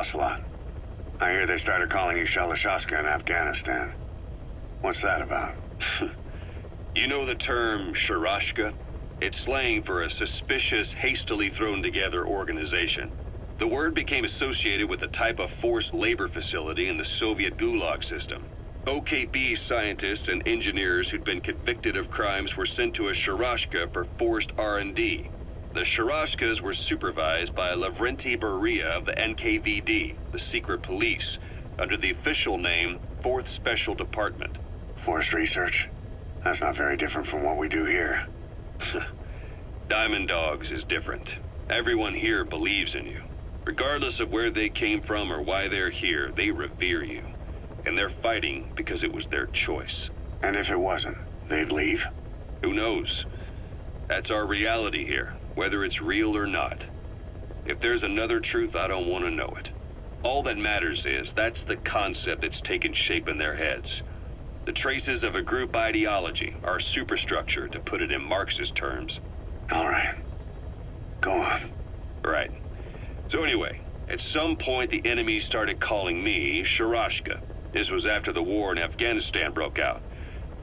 Ocelot. I hear they started calling you Shalashaska in Afghanistan. What's that about? You know the term Sharashka? It's slang for a suspicious, hastily thrown together organization. The word became associated with a type of forced labor facility in the Soviet Gulag system. OKB scientists and engineers who'd been convicted of crimes were sent to a Sharashka for forced R&D. The Sharashkas were supervised by Lavrenti Beria of the NKVD, the secret police, under the official name 4th Special Department. Forced research? That's not very different from what we do here. Diamond Dogs is different. Everyone here believes in you. Regardless of where they came from or why they're here, they revere you. And they're fighting because it was their choice. And if it wasn't, they'd leave? Who knows? That's our reality here, whether it's real or not. If there's another truth, I don't want to know it. All that matters is that's the concept that's taken shape in their heads. The traces of a group ideology, our superstructure, to put it in Marxist terms. All right. Go on. Right. So anyway, at some point the enemy started calling me Sharashka. This was after the war in Afghanistan broke out.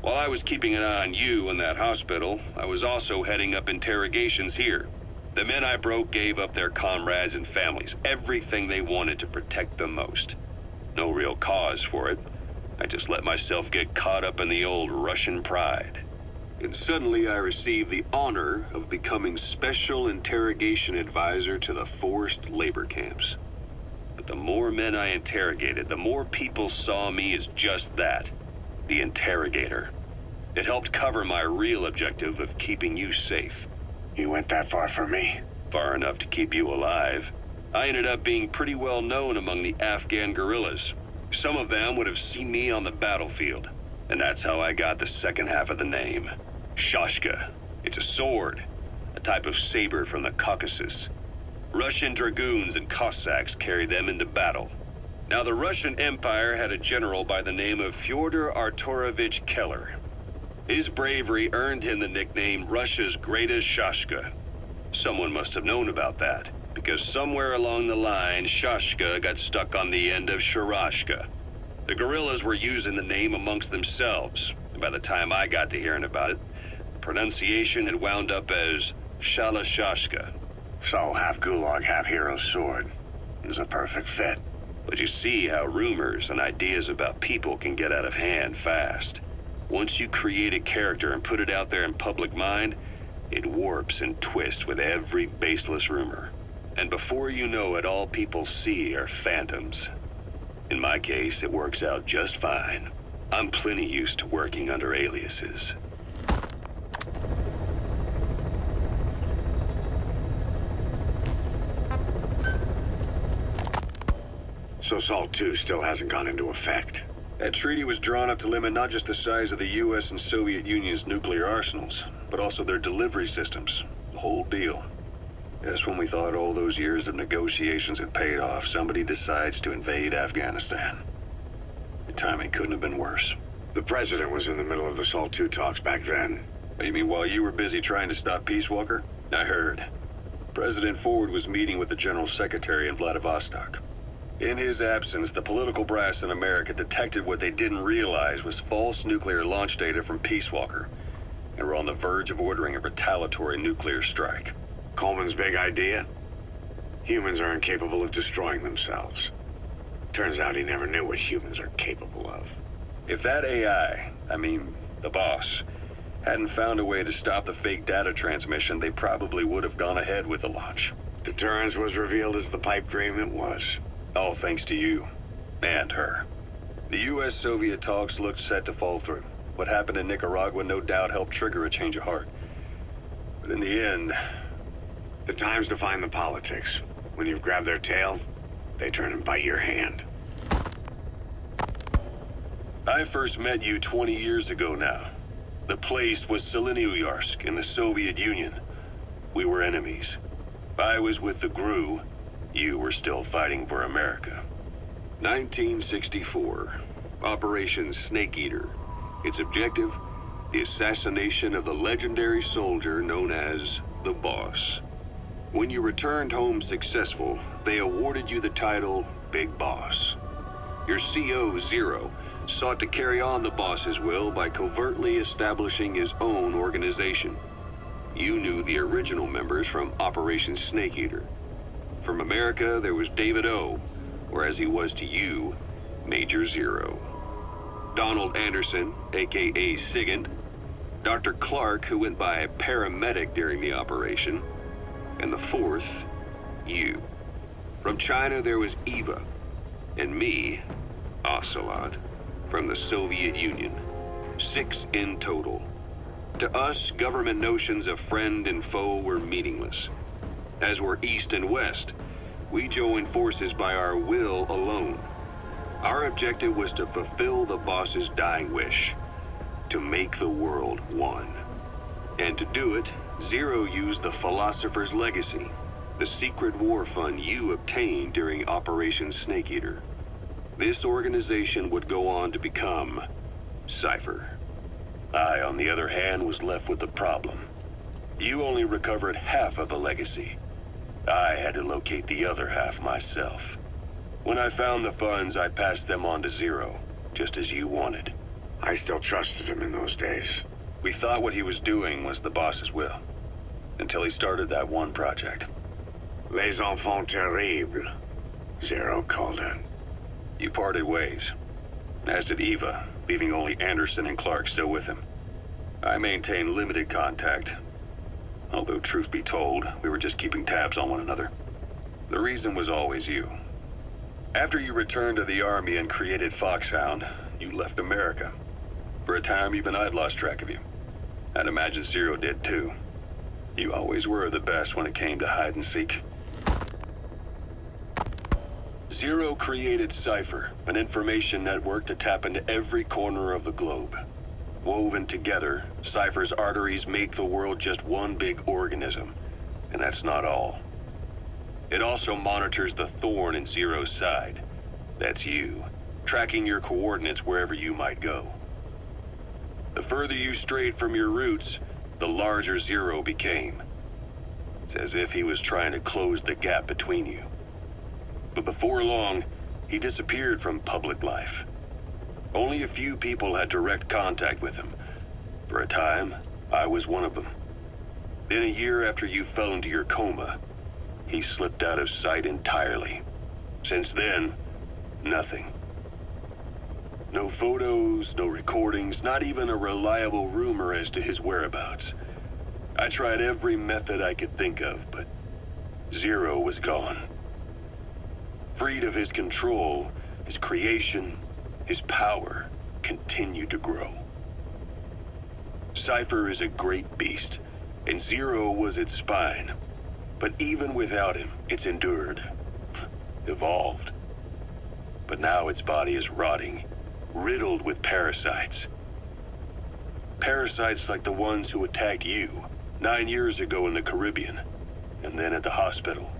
While I was keeping an eye on you in that hospital, I was also heading up interrogations here. The men I broke gave up their comrades and families, everything they wanted to protect them most. No real cause for it. I just let myself get caught up in the old Russian pride. And suddenly I received the honor of becoming Special Interrogation Advisor to the forced labor camps. But the more men I interrogated, the more people saw me as just that, the interrogator. It helped cover my real objective of keeping you safe. You went that far for me? Far enough to keep you alive. I ended up being pretty well known among the Afghan guerrillas. Some of them would have seen me on the battlefield. And that's how I got the second half of the name. Shashka. It's a sword, a type of saber from the Caucasus. Russian dragoons and Cossacks carried them into battle. Now the Russian Empire had a general by the name of Fyodor Arturovich Keller. His bravery earned him the nickname Russia's greatest Shashka. Someone must have known about that, because somewhere along the line, Shashka got stuck on the end of Sharashka. The guerrillas were using the name amongst themselves, and by the time I got to hearing about it, the pronunciation had wound up as Shalashashka. So half Gulag, half Hero's sword. Is a perfect fit. But you see how rumors and ideas about people can get out of hand fast. Once you create a character and put it out there in public mind, it warps and twists with every baseless rumor. And before you know it, all people see are phantoms. In my case, it works out just fine. I'm plenty used to working under aliases. So SALT II still hasn't gone into effect? That treaty was drawn up to limit not just the size of the U.S. and Soviet Union's nuclear arsenals, but also their delivery systems. The whole deal. Just when we thought all those years of negotiations had paid off, somebody decides to invade Afghanistan. The timing couldn't have been worse. The president was in the middle of the SALT II talks back then. You mean while you were busy trying to stop Peace Walker? I heard. President Ford was meeting with the General Secretary in Vladivostok. In his absence, the political brass in America detected what they didn't realize was false nuclear launch data from Peace Walker, and were on the verge of ordering a retaliatory nuclear strike. Coleman's big idea? Humans are incapable of destroying themselves. Turns out he never knew what humans are capable of. If that AI, the boss, hadn't found a way to stop the fake data transmission, they probably would have gone ahead with the launch. Deterrence was revealed as the pipe dream it was. All thanks to you. And her. The U.S.-Soviet talks looked set to fall through. What happened in Nicaragua no doubt helped trigger a change of heart. But in the end... The times define the politics. When you've grabbed their tail, they turn and bite your hand. I first met you 20 years ago now. The place was Selenouyarsk in the Soviet Union. We were enemies. I was with the GRU. You were still fighting for America. 1964. Operation Snake Eater. Its objective? The assassination of the legendary soldier known as the Boss. When you returned home successful, they awarded you the title Big Boss. Your CO, Zero, sought to carry on the boss's will by covertly establishing his own organization. You knew the original members from Operation Snake Eater. From America, there was David O, or as he was to you, Major Zero. Donald Anderson, aka Sigint, Dr. Clark, who went by paramedic during the operation, and the fourth, you. From China, there was Eva, and me, Ocelot, from the Soviet Union. 6 in total. To us, government notions of friend and foe were meaningless. As were East and West, we joined forces by our will alone. Our objective was to fulfill the boss's dying wish, to make the world one. And to do it, Zero used the Philosopher's Legacy, the secret war fund you obtained during Operation Snake Eater. This organization would go on to become Cypher. I, on the other hand, was left with the problem. You only recovered half of the legacy. I had to locate the other half myself. When I found the funds, I passed them on to Zero, just as you wanted. I still trusted him in those days. We thought what he was doing was the boss's will, until he started that one project. Les enfants terribles, Zero called it. You parted ways, as did Eva, leaving only Anderson and Clark still with him. I maintained limited contact, although truth be told, we were just keeping tabs on one another. The reason was always you. After you returned to the Army and created Foxhound, you left America. For a time, even I'd lost track of you. I'd imagine Zero did too. You always were the best when it came to hide and seek. Zero created Cypher, an information network to tap into every corner of the globe. Woven together, Cypher's arteries make the world just one big organism, and that's not all. It also monitors the thorn in Zero's side. That's you, tracking your coordinates wherever you might go. The further you strayed from your roots, the larger Zero became. It's as if he was trying to close the gap between you. But before long, he disappeared from public life. Only a few people had direct contact with him. For a time, I was one of them. Then a year after you fell into your coma, he slipped out of sight entirely. Since then, nothing. No photos, no recordings, not even a reliable rumor as to his whereabouts. I tried every method I could think of, but Zero was gone. Freed of his control, his creation, his power continued to grow. Cypher is a great beast, and Zero was its spine. But even without him, it's endured, evolved. But now its body is rotting, riddled with parasites. Parasites like the ones who attacked you 9 years ago in the Caribbean, and then at the hospital.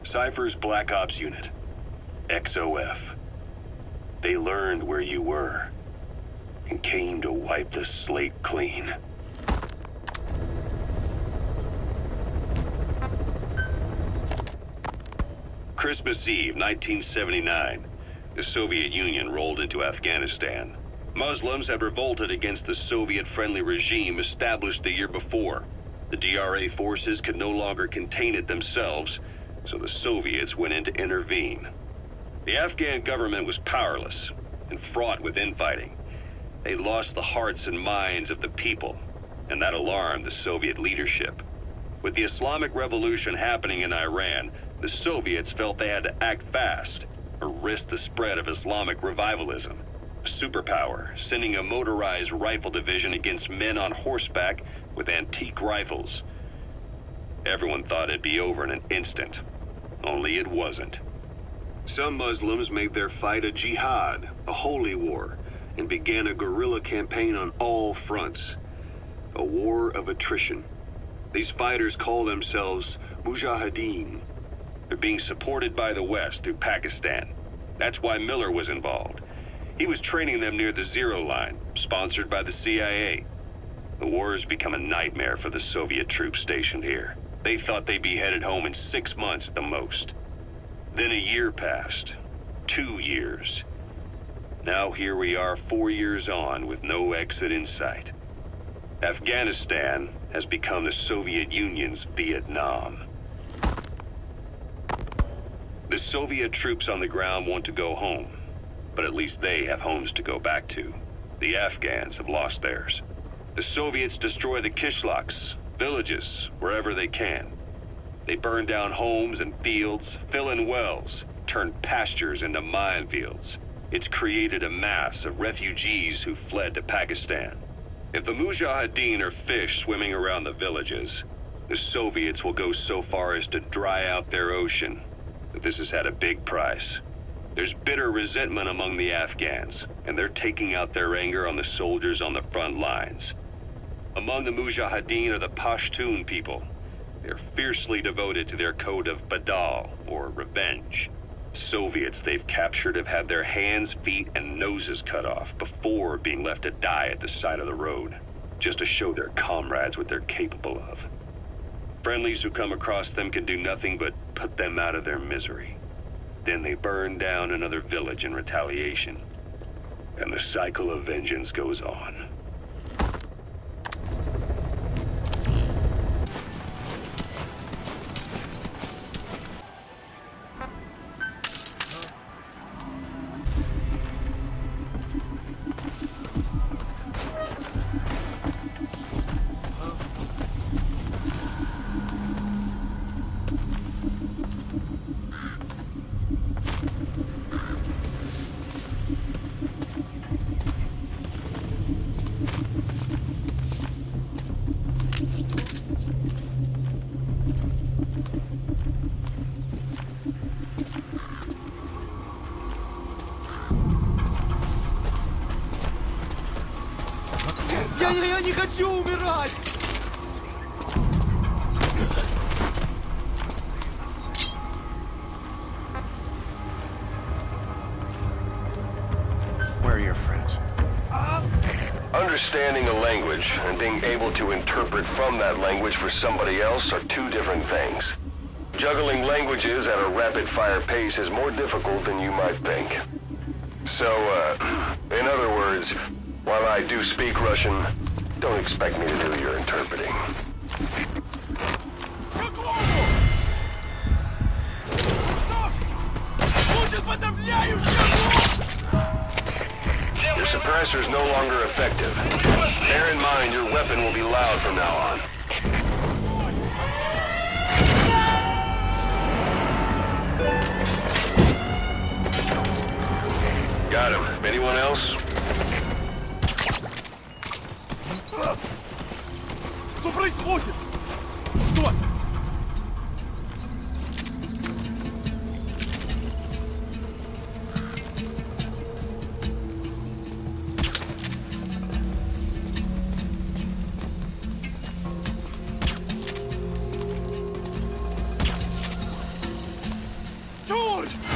Cypher's Black Ops unit, XOF. They learned where you were, and came to wipe the slate clean. Christmas Eve, 1979. The Soviet Union rolled into Afghanistan. Muslims had revolted against the Soviet-friendly regime established the year before. The DRA forces could no longer contain it themselves, so the Soviets went in to intervene. The Afghan government was powerless and fraught with infighting. They lost the hearts and minds of the people, and that alarmed the Soviet leadership. With the Islamic Revolution happening in Iran, the Soviets felt they had to act fast or risk the spread of Islamic revivalism. A superpower, sending a motorized rifle division against men on horseback with antique rifles. Everyone thought it'd be over in an instant, only it wasn't. Some Muslims made their fight a jihad, a holy war, and began a guerrilla campaign on all fronts. A war of attrition. These fighters call themselves Mujahideen. They're being supported by the West through Pakistan. That's why Miller was involved. He was training them near the Zero Line, sponsored by the CIA. The war has become a nightmare for the Soviet troops stationed here. They thought they'd be headed home in 6 months at the most. Then a year passed. 2 years. Now here we are 4 years on with no exit in sight. Afghanistan has become the Soviet Union's Vietnam. The Soviet troops on the ground want to go home, but at least they have homes to go back to. The Afghans have lost theirs. The Soviets destroy the kishlaks, villages, wherever they can. They burn down homes and fields, fill in wells, turn pastures into minefields. It's created a mass of refugees who fled to Pakistan. If the Mujahideen are fish swimming around the villages, the Soviets will go so far as to dry out their ocean. But this has had a big price. There's bitter resentment among the Afghans, and they're taking out their anger on the soldiers on the front lines. Among the Mujahideen are the Pashtun people. They're fiercely devoted to their code of Badal, or revenge. Soviets they've captured have had their hands, feet, and noses cut off before being left to die at the side of the road, just to show their comrades what they're capable of. Friendlies who come across them can do nothing but put them out of their misery. Then they burn down another village in retaliation. And the cycle of vengeance goes on. Я не хочу умирать! Where are your friends? Understanding a language and being able to interpret from that language for somebody else are two different things. Juggling languages at a rapid-fire pace is more difficult than you might think. So, in other words, while I do speak Russian, don't expect me to do your interpreting. Your suppressor's no longer effective. Bear in mind your weapon will be loud from now on. Got him. Anyone else? Что происходит? Что это? Черт!